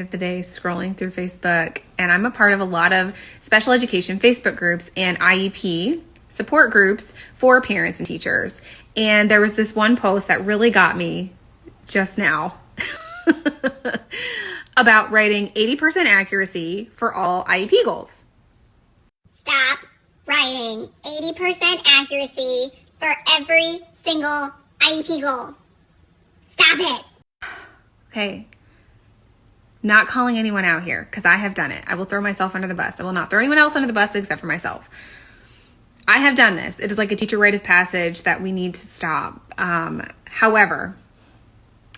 of the day scrolling through Facebook, and I'm a part of a lot of special education Facebook groups and IEP support groups for parents and teachers. And there was this one post that really got me just now about writing 80% accuracy for all IEP goals. Stop writing 80% accuracy for every single IEP goal. Stop it. Okay. Not calling anyone out here because I have done it. I will throw myself under the bus. I will not throw anyone else under the bus except for myself. I have done this. It is like a teacher rite of passage that we need to stop. However,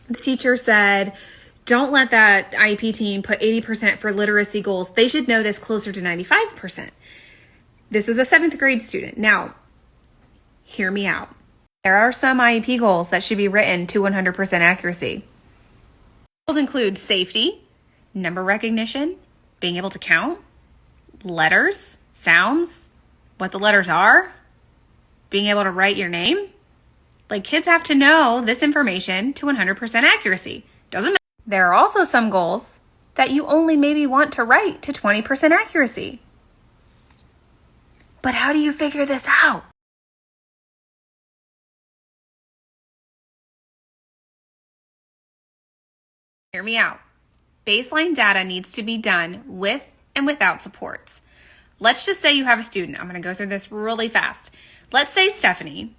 the teacher said, don't let that IEP team put 80% for literacy goals. They should know this closer to 95%. This was a 7th grade student. Now, hear me out. There are some IEP goals that should be written to 100% accuracy. Goals include safety, number recognition, being able to count, letters, sounds, what the letters are, being able to write your name. Like, kids have to know this information to 100% accuracy. Doesn't matter. There are also some goals that you only maybe want to write to 20% accuracy. But how do you figure this out? Hear me out. Baseline data needs to be done with and without supports. Let's just say you have a student. I'm going to go through this really fast. Let's say Stephanie,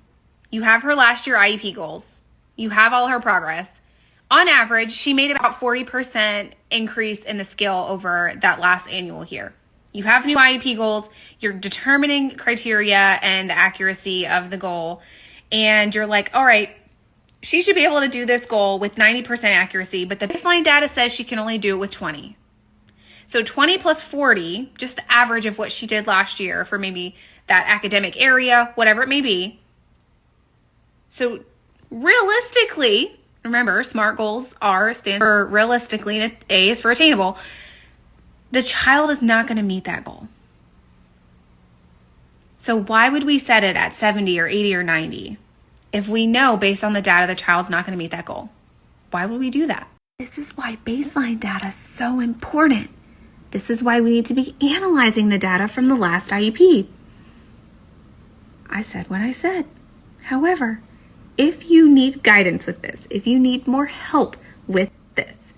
you have her last year IEP goals. You have all her progress. On average, she made about 40% increase in the skill over that last annual year. You have new IEP goals. You're determining criteria and the accuracy of the goal. And you're like, all right, she should be able to do this goal with 90% accuracy, but the baseline data says she can only do it with 20. So 20 plus 40, just the average of what she did last year for maybe that academic area, whatever it may be. So realistically, remember, SMART goals stand for realistically, and A is for attainable. The child is not going to meet that goal. So why would we set it at 70 or 80 or 90? If we know based on the data the child's not going to meet that goal? Why would we do that? This is why baseline data is so important. This is why we need to be analyzing the data from the last IEP. I said what I said. However, if you need guidance with this, if you need more help with this,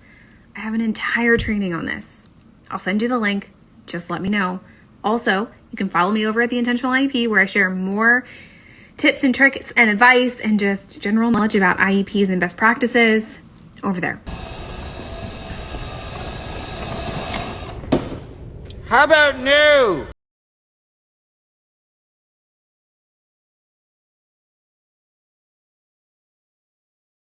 I have an entire training on this. I'll send you the link. Just let me know. Also, you can follow me over at the Intentional IEP where I share more tips and tricks and advice and just general knowledge about IEPs and best practices over there. How about no?